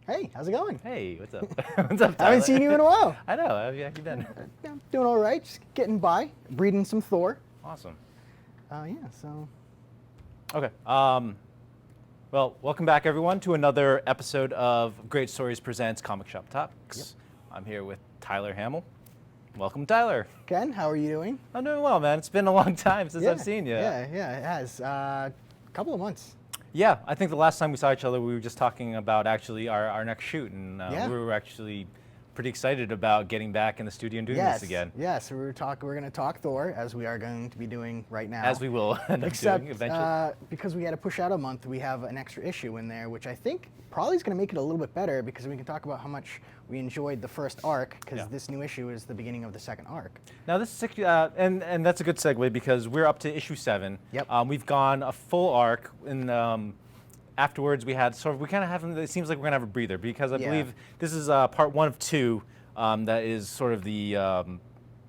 Hey, how's it going? Hey, what's up? What's up, Tyler? I haven't seen you in a while. I know. How have you been? Yeah, doing all right, just getting by, breeding some Thor. Awesome. Yeah, so. Okay. Well, welcome back, everyone, to another episode of Great Stories Presents Comic Shop Topics. Yep. I'm here with Tylor Hamel. Welcome, Tyler. Ken, how are you doing? I'm doing well, man. It's been a long time since I've seen you. Yeah, it has. A couple of months. Yeah, I think the last time we saw each other, we were just talking about actually our next shoot, and we were actually pretty excited about getting back in the studio and doing this again. Yes, we're going to talk Thor, as we are going to be doing right now. As we will end up doing eventually. Because we had to push out a month, we have an extra issue in there, which I think probably is going to make it a little bit better because we can talk about how much we enjoyed the first arc, because this new issue is the beginning of the second arc. Now this is, and that's a good segue because we're up to issue 7. Yep. We've gone a full arc, and afterwards we had we kind of have, it seems like we're gonna have a breather because I believe this is part 1 of 2 that is sort of the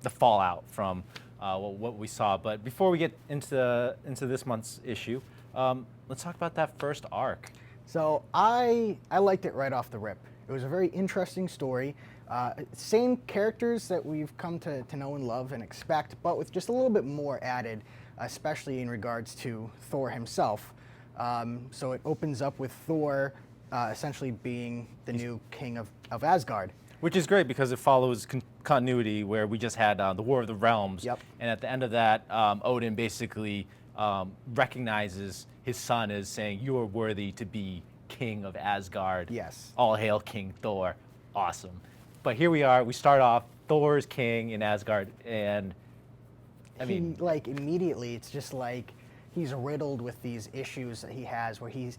fallout from what we saw. But before we get into this month's issue, let's talk about that first arc. So I liked it right off the rip. It was a very interesting story. Same characters that we've come to know and love and expect, but with just a little bit more added, especially in regards to Thor himself. So it opens up with Thor essentially being the new king of Asgard. Which is great because it follows continuity where we just had the War of the Realms. Yep. And at the end of that, Odin basically recognizes his son as saying, "You are worthy to be king of Asgard." Yes. All hail King Thor. Awesome. But here we are. We start off, Thor's king in Asgard. And I mean, like immediately, it's just like he's riddled with these issues that he has where he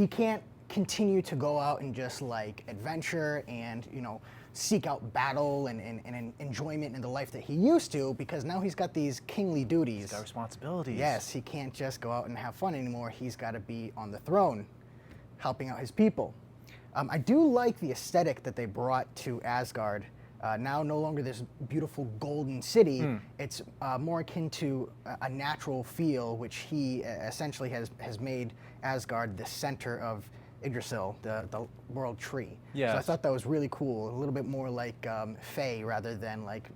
can't continue to go out and just like adventure and, you know, seek out battle and enjoyment in the life that he used to, because now he's got these kingly duties. he's got responsibilities. Yes, he can't just go out and have fun anymore. He's got to be on the throne, helping out his people. I do like the aesthetic that they brought to Asgard. Now no longer this beautiful golden city. It's more akin to a natural feel, which he essentially has made Asgard the center of Yggdrasil, the world tree. Yes. So I thought that was really cool. A little bit more like Fae rather than like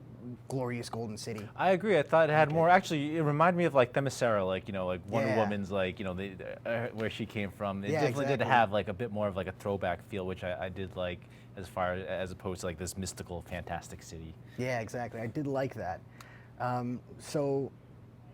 glorious golden city. I agree. I thought it had more. Actually, it reminded me of like Themyscira, like, you know, like Wonder Yeah. Woman's, like, you know, where she came from. It Yeah, definitely did exactly. have like a bit more of like a throwback feel, which I did like, as opposed to like this mystical, fantastic city. Yeah, exactly. I did like that. So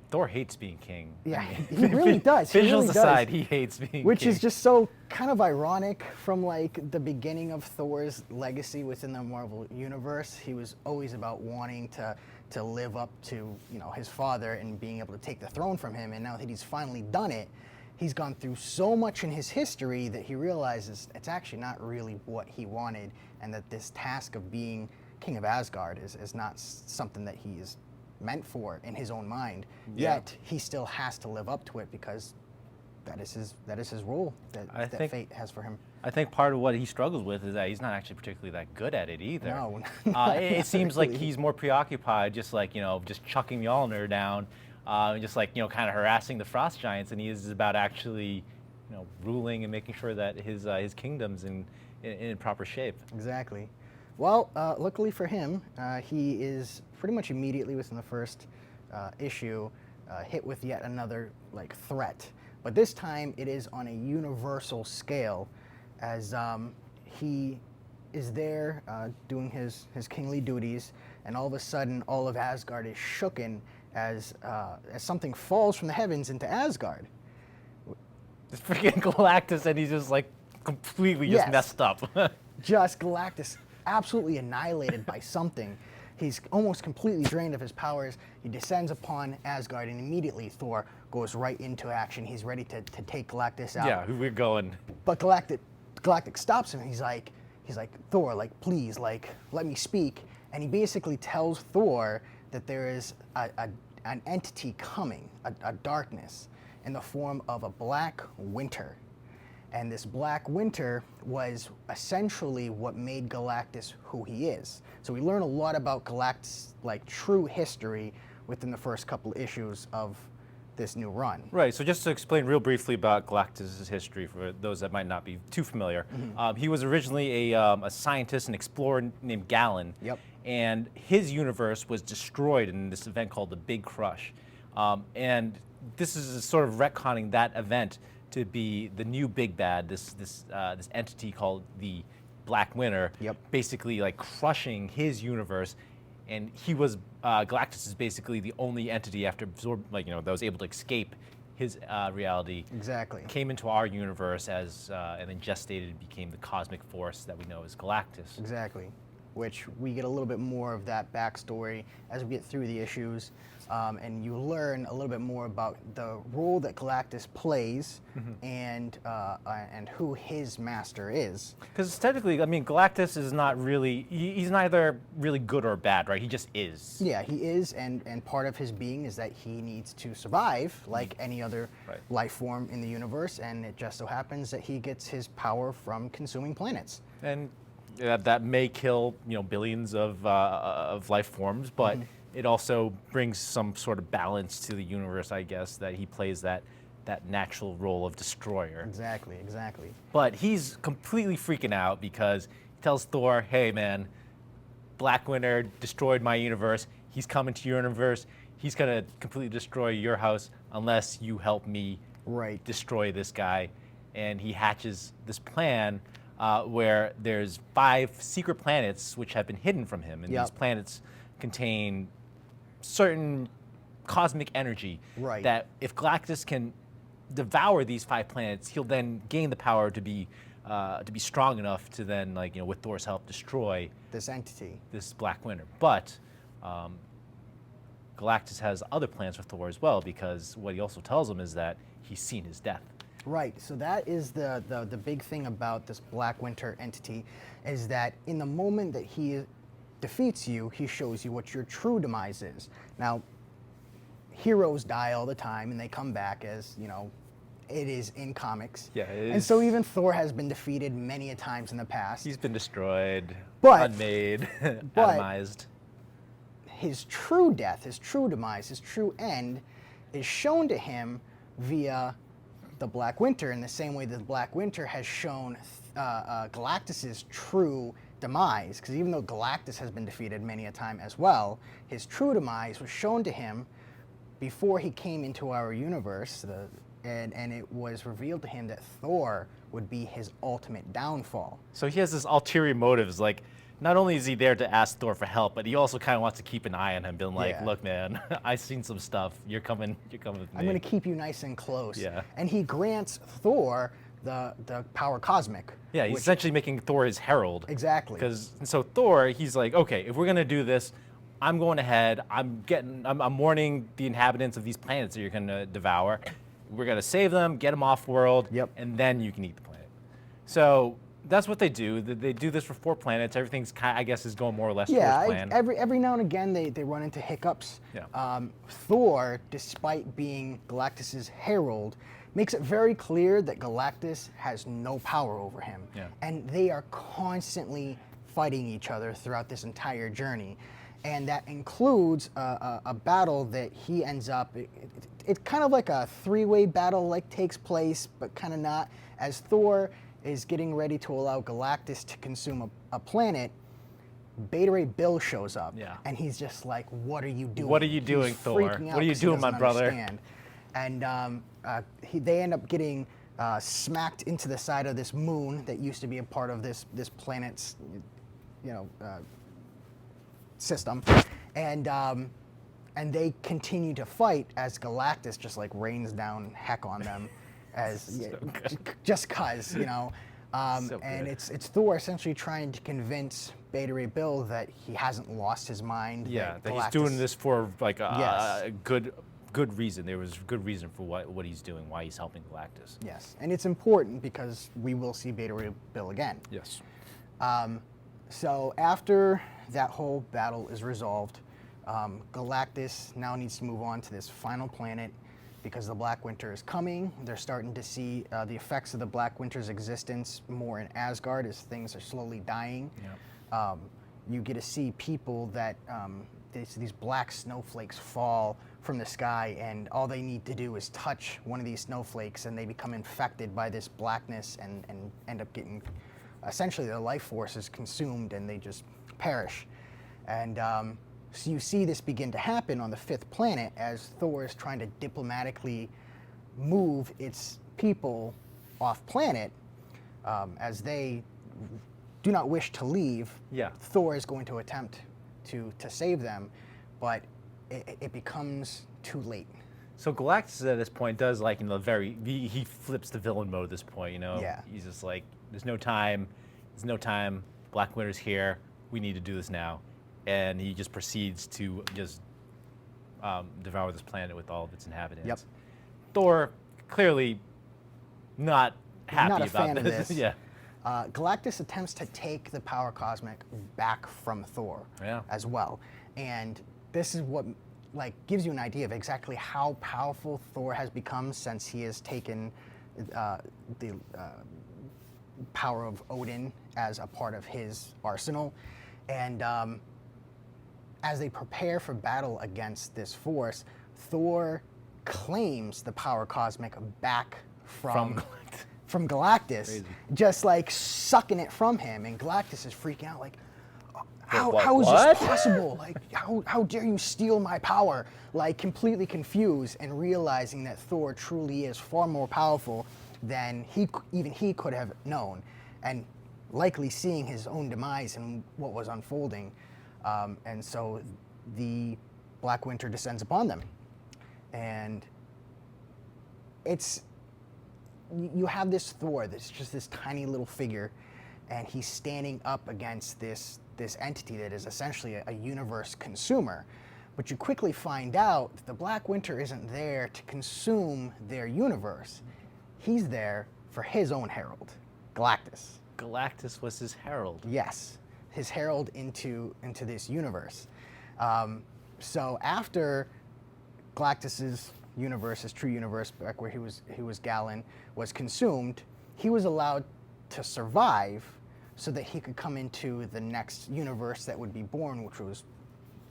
Thor hates being king. yeah, I mean, he really does. He Visuals really does. aside, he hates being Which king. is just so kind of ironic from like the beginning of Thor's legacy within the Marvel universe. He was always about wanting to live up to, you know, his father and being able to take the throne from him. And now that he's finally done it, he's gone through so much in his history that he realizes it's actually not really what he wanted, and that this task of being king of Asgard is not something that he is meant for in his own mind. Yeah. Yet he still has to live up to it because that is his role that fate has for him. I think part of what he struggles with is that he's not actually particularly that good at it either. No, it seems like he's more preoccupied, just like, you know, just chucking Mjolnir down, and just like, you know, kind of harassing the Frost Giants, and he is about actually, you know, ruling and making sure that his kingdom's in proper shape. Exactly. Well, luckily for him, he is pretty much immediately within the first issue hit with yet another like threat. But this time it is on a universal scale, as he is there doing his kingly duties, and all of a sudden all of Asgard is shooken as something falls from the heavens into Asgard. This freaking Galactus, and he's just like completely just Yes. messed up. Just Galactus absolutely annihilated by something. He's almost completely drained of his powers. He descends upon Asgard, and immediately Thor goes right into action. He's ready to take Galactus out. Yeah, we're going. But Galactic stops him. He's like, Thor, like, please, like, let me speak. And he basically tells Thor that there is an entity coming, a darkness, in the form of a black winter. And this black winter was essentially what made Galactus who he is. So we learn a lot about Galactus' like true history within the first couple issues of this new run. Right, so just to explain real briefly about Galactus' history for those that might not be too familiar, he was originally a scientist and explorer named Galen, Yep. and his universe was destroyed in this event called the Big Crush. And this is sort of retconning that event to be the new big bad, this entity called the Black Winter, Yep. basically like crushing his universe. And he was Galactus is basically the only entity after that was able to escape his reality. Exactly. Came into our universe as and then gestated and became the cosmic force that we know as Galactus. Exactly. Which we get a little bit more of that backstory as we get through the issues, and you learn a little bit more about the role that Galactus plays and who his master is. Because technically, I mean, Galactus is not really, he's neither really good or bad, right? He just is. Yeah, he is, and part of his being is that he needs to survive like any other life form in the universe, and it just so happens that he gets his power from consuming planets. And that may kill billions of life forms, but it also brings some sort of balance to the universe, I guess, that he plays that natural role of destroyer. Exactly, exactly. But he's completely freaking out because he tells Thor, hey man, Black Winter destroyed my universe. He's coming to your universe. He's gonna completely destroy your house unless you help me destroy this guy. And he hatches this plan where there's 5 secret planets which have been hidden from him. And these planets contain certain cosmic energy that if Galactus can devour these 5 planets, he'll then gain the power to be strong enough to then, with Thor's help, destroy this entity, this Black Winter. But Galactus has other plans for Thor as well, because what he also tells him is that he's seen his death. Right, so that is the big thing about this Black Winter entity, is that in the moment that he defeats you, he shows you what your true demise is. Now, heroes die all the time, and they come back as, it is in comics. Yeah, it is. And so even Thor has been defeated many a times in the past. He's been destroyed, But- unmade, atomized. His true death, his true demise, his true end is shown to him via the Black Winter, in the same way that the Black Winter has shown Galactus's true demise. Because even though Galactus has been defeated many a time as well, his true demise was shown to him before he came into our universe, and it was revealed to him that Thor would be his ultimate downfall. So he has this ulterior motives, like, not only is he there to ask Thor for help, but he also kind of wants to keep an eye on him, being like, look, man, I've seen some stuff. You're coming with me. I'm going to keep you nice and close. Yeah. And he grants Thor the power cosmic. Yeah, he's essentially making Thor his herald. Exactly. So Thor, he's like, okay, if we're going to do this, I'm going ahead. I'm warning the inhabitants of these planets that you're going to devour. We're going to save them, get them off world, and then you can eat the planet. So that's what they do. They do this for 4 planets. Everything's I guess is going more or less towards plan. Every now and again they run into hiccups. Yeah. Thor, despite being Galactus's herald, makes it very clear that Galactus has no power over him. Yeah. And they are constantly fighting each other throughout this entire journey. And that includes a battle that he ends up, it's kind of like a 3-way battle takes place, but kind of not. As Thor is getting ready to allow Galactus to consume a planet, Beta Ray Bill shows up. Yeah. And he's just like, what are you doing? What are you doing, He's Thor? freaking out What are you 'cause he doing, my doesn't brother? understand. And they end up getting smacked into the side of this moon that used to be a part of this planet's, system. And they continue to fight as Galactus just rains down heck on them. Just cause, So and good. it's Thor essentially trying to convince Beta Ray Bill that he hasn't lost his mind. Yeah, that he's Galactus- doing this for Yes. a good reason. There was good reason for what he's doing, why he's helping Galactus. Yes, and it's important because we will see Beta Ray Bill again. Yes. So after that whole battle is resolved, Galactus now needs to move on to this final planet because the Black Winter is coming. They're starting to see the effects of the Black Winter's existence more in Asgard as things are slowly dying. Yeah. You get to see people that these black snowflakes fall from the sky, and all they need to do is touch one of these snowflakes, and they become infected by this blackness and end up getting, essentially their life force is consumed, and they just perish. And so you see this begin to happen on the 5th planet as Thor is trying to diplomatically move its people off planet, as they do not wish to leave. Yeah. Thor is going to attempt to save them, but it becomes too late. So Galactus at this point does like he flips the villain mode at this point, Yeah. He's just like, there's no time, Black Winter's here, we need to do this now. And he just proceeds to just devour this planet with all of its inhabitants. Yep. Thor, clearly not happy Not a about fan of this. Yeah. Galactus attempts to take the power cosmic back from Thor as well. And this is what gives you an idea of exactly how powerful Thor has become since he has taken the power of Odin as a part of his arsenal. And as they prepare for battle against this force, Thor claims the power cosmic back from Galactus, Crazy. just like sucking it from him. And Galactus is freaking out, like, how is what? this possible? Like, how dare you steal my power? Like, completely confused and realizing that Thor truly is far more powerful than even he could have known, and likely seeing his own demise and what was unfolding. And so the Black Winter descends upon them. And you have this Thor that's just this tiny little figure, and he's standing up against this entity that is essentially a universe consumer. But you quickly find out that the Black Winter isn't there to consume their universe. He's there for his own herald, Galactus. Galactus was his herald. Yes, his herald into this universe. So after Galactus's universe, his true universe, back where he was Galen, was consumed, he was allowed to survive so that he could come into the next universe that would be born, which was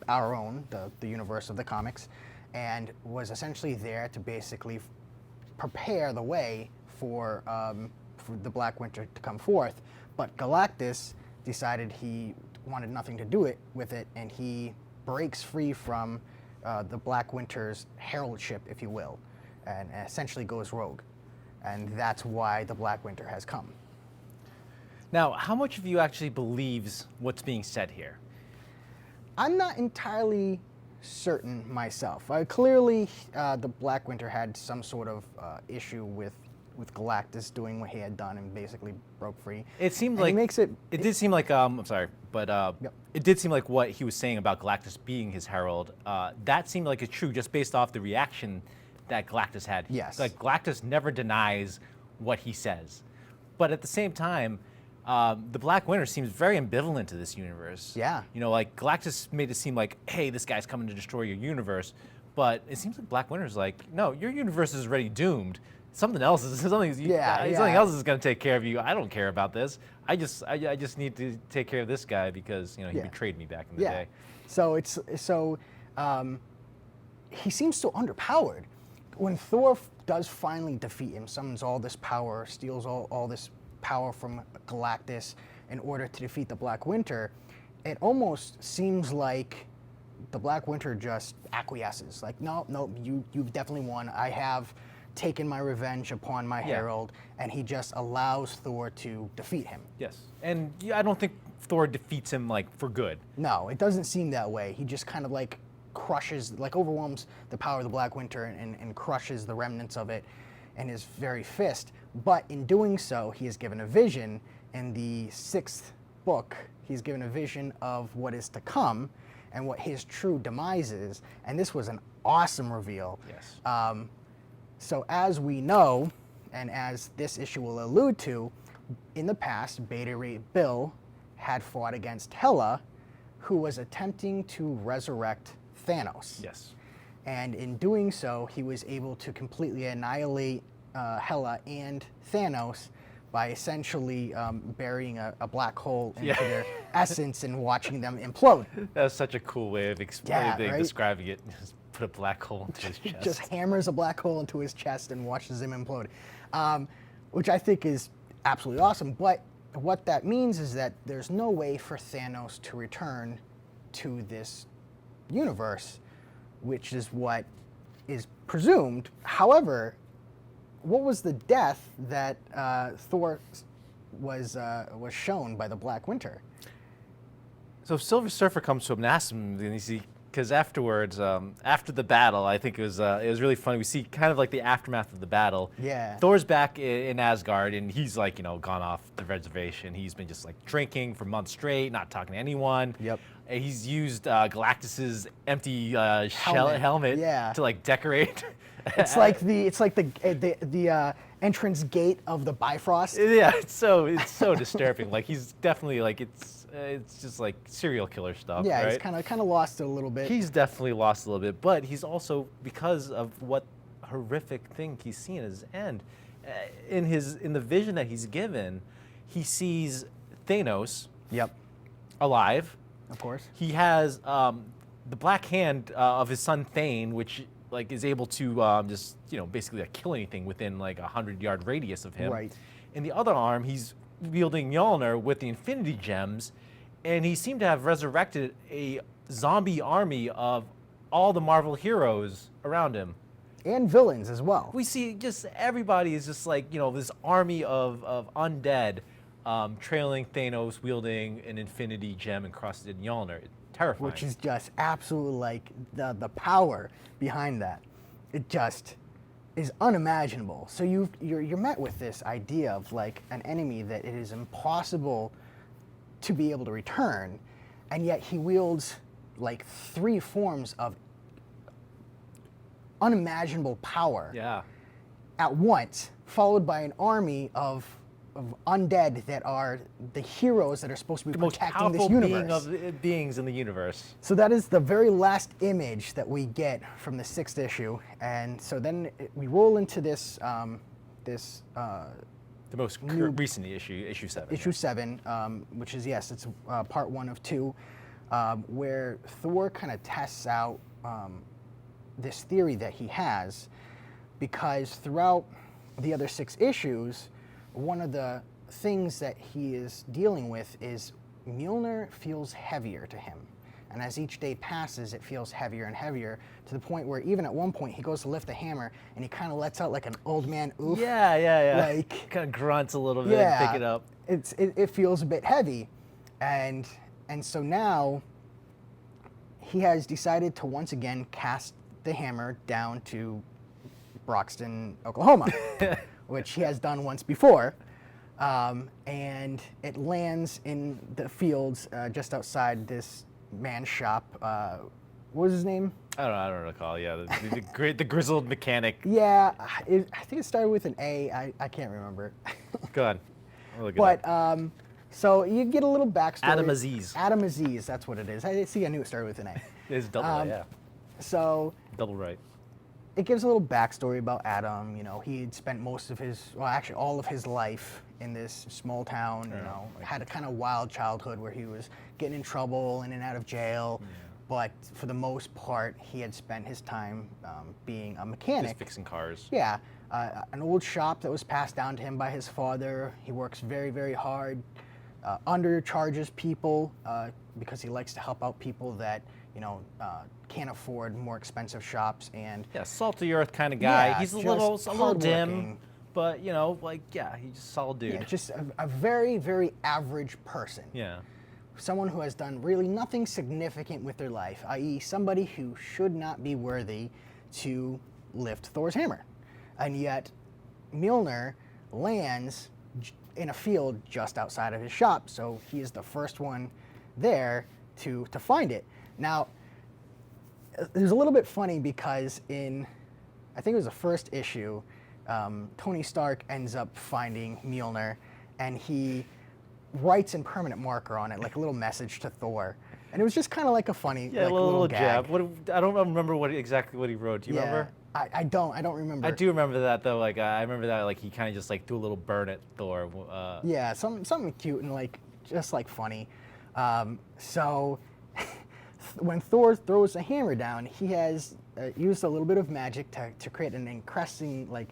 our own, the universe of the comics, and was essentially there to basically prepare the way for the Black Winter to come forth. But Galactus decided he wanted nothing to do with it, and he breaks free from the Black Winter's heraldship, if you will, and essentially goes rogue. And that's why the Black Winter has come. Now, how much of you actually believes what's being said here? I'm not entirely certain myself. Clearly, the Black Winter had some sort of issue with Galactus doing what he had done and basically broke free. It seemed And like he makes it. It did seem like I'm sorry, but Yep. it did seem like what he was saying about Galactus being his herald. That seemed like it's true just based off the reaction that Galactus had. Yes. Like Galactus never denies what he says, but at the same time, the Black Winter seems very ambivalent to this universe. Yeah. Like Galactus made it seem like, hey, this guy's coming to destroy your universe, but it seems like Black Winter's like, no, your universe is already doomed. Something else is something else is going to take care of you. I don't care about this. I just need to take care of this guy because he betrayed me back in the day. So he seems so underpowered. When Thor does finally defeat him, summons all this power, steals all this power from Galactus in order to defeat the Black Winter, it almost seems like the Black Winter just acquiesces. Like, no, you've definitely won. I have taken my revenge upon my herald, and he just allows Thor to defeat him. Yes, and I don't think Thor defeats him for good. No, it doesn't seem that way. He just kind of crushes, overwhelms the power of the Black Winter and crushes the remnants of it in his very fist. But in doing so, he is given a vision in the 6th book. He's given a vision of what is to come and what his true demise is. And this was an awesome reveal. Yes. So as we know, and as this issue will allude to, in the past, Beta Ray Bill had fought against Hela, who was attempting to resurrect Thanos. Yes. And in doing so, he was able to completely annihilate Hela and Thanos by essentially burying a black hole into their essence and watching them implode. That's such a cool way of right? describing it. Just put a black hole into his chest. Just hammers a black hole into his chest and watches him implode, which I think is absolutely awesome. But what that means is that there's no way for Thanos to return to this universe, which is what is presumed. However, what was the death that Thor was shown by the Black Winter? So Silver Surfer comes to him and asks him, and you see, because afterwards, after the battle, I think it was really funny. We see kind of like the aftermath of the battle. Yeah. Thor's back in Asgard, and he's like, gone off the reservation. He's been just like drinking for months straight, not talking to anyone. Yep. And he's used Galactus's empty helmet to like decorate. It's like the entrance gate of the Bifrost. Yeah, it's so disturbing. Like he's definitely like it's just like serial killer stuff. Yeah, right? he's kind of lost it a little bit. He's definitely lost a little bit, but he's also, because of what horrific thing he's seen at his end, in the vision that he's given, he sees Thanos. Yep. Alive. Of course. He has the black hand of his son Thane, which like is able to just basically like kill anything within like 100-yard radius of him. Right. In the other arm, he's wielding Mjolnir with the Infinity Gems, and he seemed to have resurrected a zombie army of all the Marvel heroes around him. And villains as well. We see just everybody is just like this army of undead. Trailing Thanos wielding an Infinity Gem encrusted Mjolnir. Terrifying. Which is just absolutely like the power behind that. It just is unimaginable. So you're met with this idea of like an enemy that it is impossible to be able to return, and yet he wields like 3 forms of unimaginable power at once, followed by an army of undead that are the heroes that are supposed to be protecting this universe. Beings in the universe. So that is the very last image that we get from the 6th issue, and so then we roll into this The most recent issue 7. Issue 7, which is it's part 1 of 2, where Thor kind of tests out this theory that he has, because throughout the other 6 issues, one of the things that he is dealing with is Mjolnir feels heavier to him. And as each day passes, it feels heavier and heavier, to the point where even at one point he goes to lift the hammer and he kind of lets out like an old man oof. Yeah. Like, kind of grunts a little bit and pick it up. It feels a bit heavy. And so now he has decided to once again cast the hammer down to Broxton, Oklahoma. Which he has done once before, and it lands in the fields just outside this man's shop. What was his name? I don't recall. Yeah, the grizzled mechanic. Yeah, I think it started with an A. I can't remember. Go ahead. I'll look it up. So you get a little backstory. Adam Aziz. Adam Aziz, that's what it is. I knew it started with an A. It's double right, yeah. So double right. It gives a little backstory about Adam. He had spent actually all of his life in this small town. Had a kind of wild childhood where he was getting in trouble, in and out of jail. Yeah. But for the most part, he had spent his time being a mechanic. Just fixing cars. Yeah, an old shop that was passed down to him by his father. He works very, very hard, undercharges people because he likes to help out people that can't afford more expensive shops, and salt of the earth kind of guy. He's a little dim, but he's just a solid dude. Yeah, just a very, very average person. Yeah. Someone who has done really nothing significant with their life, i.e. somebody who should not be worthy to lift Thor's hammer. And yet Mjolnir lands in a field just outside of his shop, so he is the first one there to find it. Now, it was a little bit funny because I think it was the first issue, Tony Stark ends up finding Mjolnir, and he writes in permanent marker on it, like a little message to Thor. And it was just kind of like a funny, little gag. jab. I don't remember exactly what he wrote. Do you remember? I don't remember. I do remember that though. Like I remember that like he kind of just like threw a little burn at Thor. Yeah, something cute and like just like funny. So when Thor throws the hammer down, he has used a little bit of magic to create an encrusting like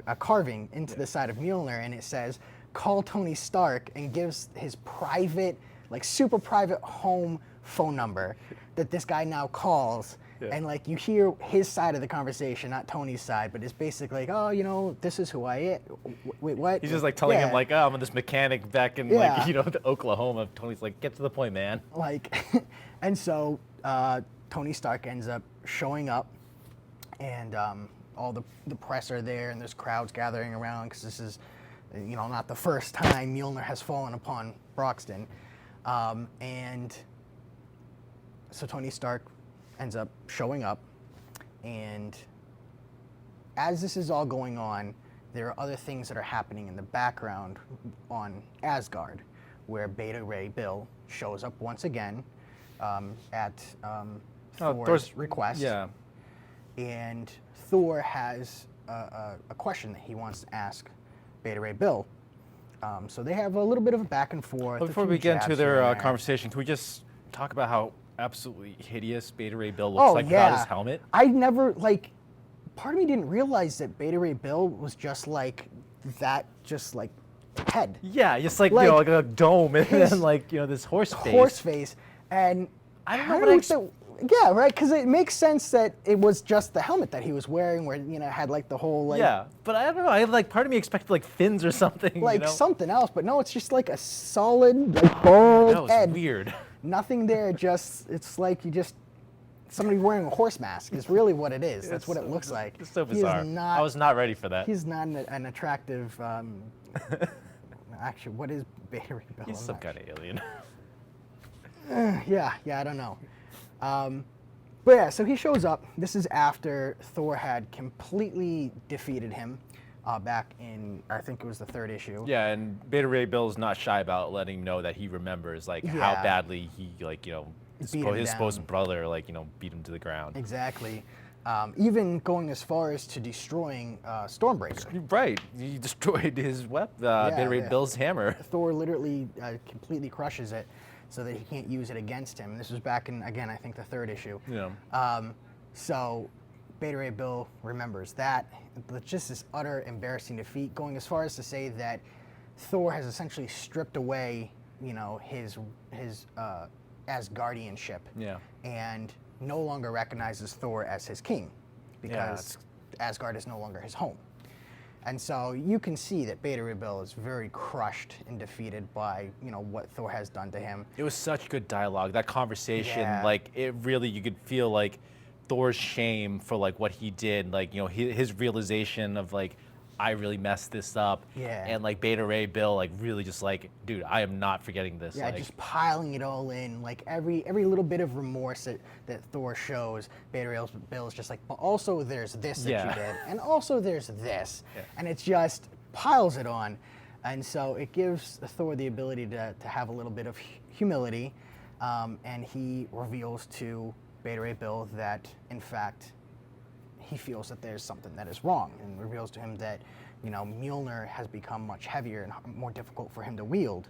a carving into the side of Mjolnir, and it says, "Call Tony Stark," and gives his private, like super private home phone number that this guy now calls. Yeah. And like you hear his side of the conversation, not Tony's side, but it's basically like, oh, you know, this is who I am. Wait, what? He's just like telling him like, oh, I'm this mechanic back in like, you know, Oklahoma. Tony's like, get to the point, man. Like, and so Tony Stark ends up showing up, and all the press are there, and there's crowds gathering around because this is, you know, not the first time Mjolnir has fallen upon Broxton, and so Tony Stark ends up showing up, and as this is all going on, there are other things that are happening in the background on Asgard, where Beta Ray Bill shows up once again at Thor's request. Yeah. And Thor has a question that he wants to ask Beta Ray Bill. So they have a little bit of a back and forth. But before we get into their conversation, can we just talk about how absolutely hideous Beta Ray Bill looks like without his helmet? I never, like, part of me didn't realize that Beta Ray Bill was just like that, just like head. Yeah, just like, you know, like a dome and then like, you know, this horse face. Horse face. And I don't know yeah, right, because it makes sense that it was just the helmet that he was wearing where, you know, had like the whole like... Yeah, but I don't know, I like, part of me expected like fins or something, like, you know? something else, but no, it's just like a solid, like, bald that was head. Weird. Nothing there, just, it's like you just, somebody wearing a horse mask is really what it is. That's what it looks like. It's so bizarre. I was not ready for that. He's not an attractive, actually, what is Beta Ray Bill? He's some kind of alien. Yeah, I don't know. But yeah, so he shows up. This is after Thor had completely defeated him back in, I think it was the 3rd issue. Yeah, and Beta Ray Bill's not shy about letting him know that he remembers like how badly he, like, you know, his supposed brother, like, you know, beat him to the ground. Exactly. Even going as far as to destroying Stormbreaker. Right, he destroyed his weapon, Beta Ray Bill's hammer. Thor literally completely crushes it so that he can't use it against him. This was back in, again, I think the 3rd issue. Yeah. So Beta Ray Bill remembers that. But just this utter embarrassing defeat, going as far as to say that Thor has essentially stripped away, you know, his Asgardianship. Yeah. And no longer recognizes Thor as his king because Asgard is no longer his home. And so you can see that Beta Ray Bill is very crushed and defeated by, you know, what Thor has done to him. It was such good dialogue. That conversation, like, it really, you could feel like Thor's shame for like what he did, like, you know, his realization of like, I really messed this up. Yeah. And like Beta Ray Bill, like, really just like, dude, I am not forgetting this. Yeah, like, just piling it all in, like every little bit of remorse that Thor shows, Beta Ray Bill is just like, but also there's this that you did, and also there's this, and it just piles it on, and so it gives Thor the ability to have a little bit of humility, and he reveals to Beta Ray Bill that, in fact, he feels that there's something that is wrong, and reveals to him that, you know, Mjolnir has become much heavier and more difficult for him to wield.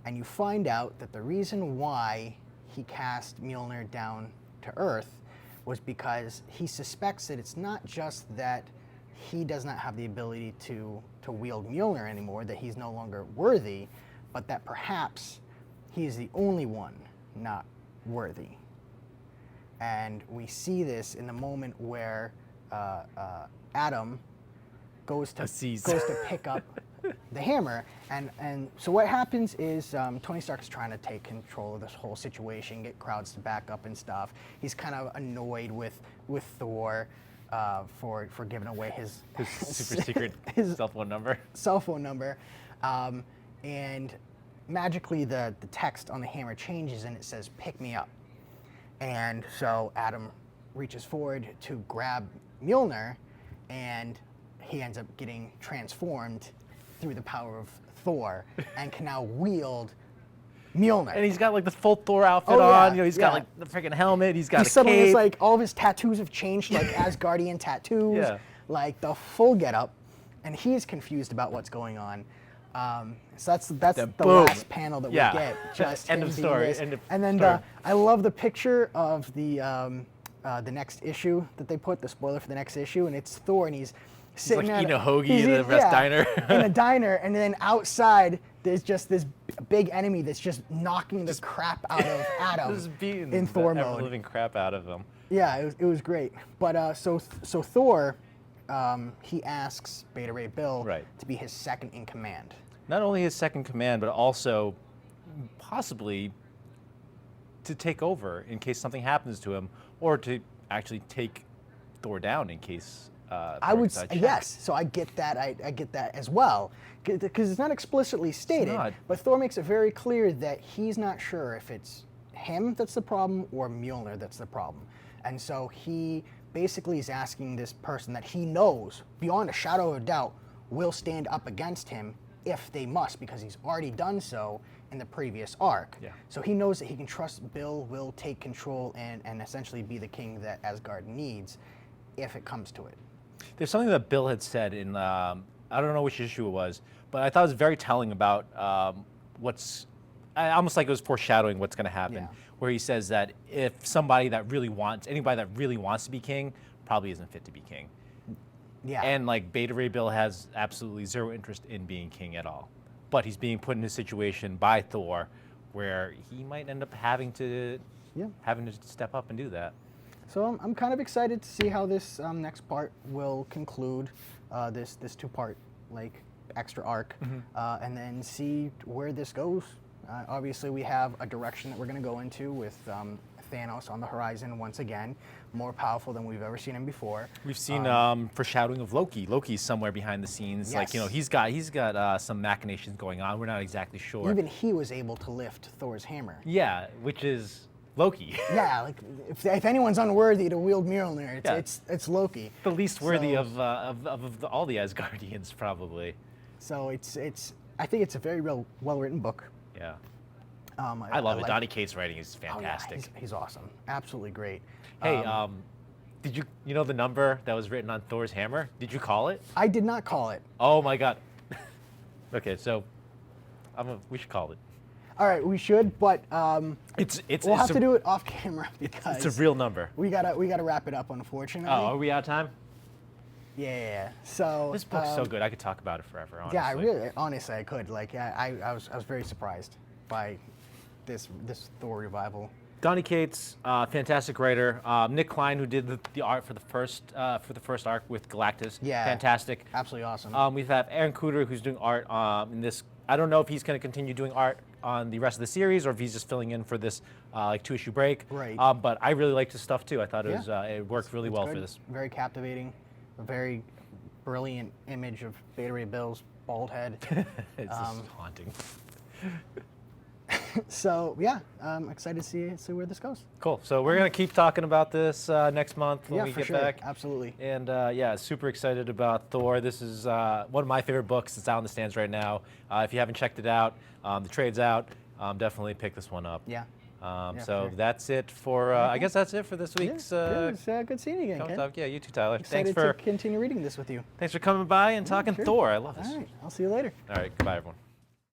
And you find out that the reason why he cast Mjolnir down to Earth was because he suspects that it's not just that he does not have the ability to wield Mjolnir anymore, that he's no longer worthy, but that perhaps he is the only one not worthy. And we see this in the moment where Adam goes to pick up the hammer, and so what happens is Tony Stark is trying to take control of this whole situation, get crowds to back up and stuff. He's kind of annoyed with Thor for giving away his super secret cell phone number. And magically the text on the hammer changes and it says, "Pick me up." And so Adam reaches forward to grab Mjolnir, and he ends up getting transformed through the power of Thor and can now wield Mjolnir. And he's got like the full Thor outfit Oh, yeah, on. You know, he's got yeah. like the freaking helmet. He's got He a suddenly cape. is like all of his tattoos have changed to like Asgardian tattoos, Yeah. like the full getup, and he's confused about what's going on. So that's the boom. last panel that Yeah. we get. Just End him of being story, this. end of And then story. I love the picture of the next issue that they put, the spoiler for the next issue, and it's Thor, and he's sitting like at eating a hoagie he's in the eating- rest yeah, diner. in a diner, and then outside there's just this big enemy that's just knocking the crap out of Adam Just beating in the Thor mode. ever-living crap out of him. Yeah, it was great. But so Thor, he asks Beta Ray Bill Right. to be his second in command. Not only his second command, but also possibly to take over in case something happens to him, or to actually take Thor down in case. I would say yes. So I get that. I get that as well, because it's not explicitly stated. not. But Thor makes it very clear that he's not sure if it's him that's the problem or Mjolnir that's the problem, and so he basically is asking this person that he knows beyond a shadow of a doubt will stand up against him if they must, because he's already done so in the previous arc. Yeah. So he knows that he can trust Bill will take control and essentially be the king that Asgard needs if it comes to it. There's something that Bill had said in, I don't know which issue it was, but I thought it was very telling about almost like it was foreshadowing what's going to happen, Yeah. where he says that if anybody that really wants to be king, probably isn't fit to be king. Yeah. And like Beta Ray Bill has absolutely zero interest in being king at all. But he's being put in a situation by Thor where he might end up having to step up and do that. So I'm kind of excited to see how this next part will conclude this two-part like extra arc, and then see where this goes. Obviously, we have a direction that we're going to go into with Thanos on the horizon once again, more powerful than we've ever seen him before. We've seen foreshadowing of Loki. Loki's somewhere behind the scenes. Like, you know, Yes. he's got some machinations going on. We're not exactly sure. Even he was able to lift Thor's hammer. Yeah, which is Loki. Yeah, like if anyone's unworthy to wield Mjolnir, Yeah. it's Loki. The least worthy So- of all the Asgardians, probably. So I think it's a very well written book. Yeah. I I love it. like- Donny Cates' writing is Oh, yeah, fantastic. he's awesome. Absolutely great. Hey, did you know the number that was written on Thor's hammer? Did you call it? I did not call it. Oh my God. Okay, so we should call it. All right, we should, but we'll have to do it off camera because It's a real number. we gotta wrap it up, unfortunately. Oh, are we out of time? Yeah. So This book's so good. I could talk about it forever. Honestly. Yeah, I really, honestly, I could. Like, I was very surprised by this Thor revival. Donny Cates, fantastic writer. Nick Klein, who did the art for the first arc with Galactus, Yeah. fantastic. Absolutely awesome. We have Aaron Cooter, who's doing art in this. I don't know if he's going to continue doing art on the rest of the series or if he's just filling in for this like 2-issue break. Right. But I really liked his stuff too. I thought it was Yeah. it worked really It's well good. for this. Very captivating. A very brilliant image of Beta Ray Bill's bald head. It's just haunting. So yeah, I'm excited to see where this goes. Cool. So we're going to keep talking about this next month when Yeah, we for get sure. back. Absolutely. And yeah, super excited about Thor. This is one of my favorite books. It's out on the stands right now. If you haven't checked it out, the trade's out. Definitely pick this one up. Yeah. So sure. that's it for, I guess that's it for this week's Good seeing you again, Comic Ken. Talk. Yeah, you too, Tyler. Excited to continue reading this with you. Thanks for coming by and talking Sure. Thor. I love this. All right, I'll see you later. All right, goodbye, everyone.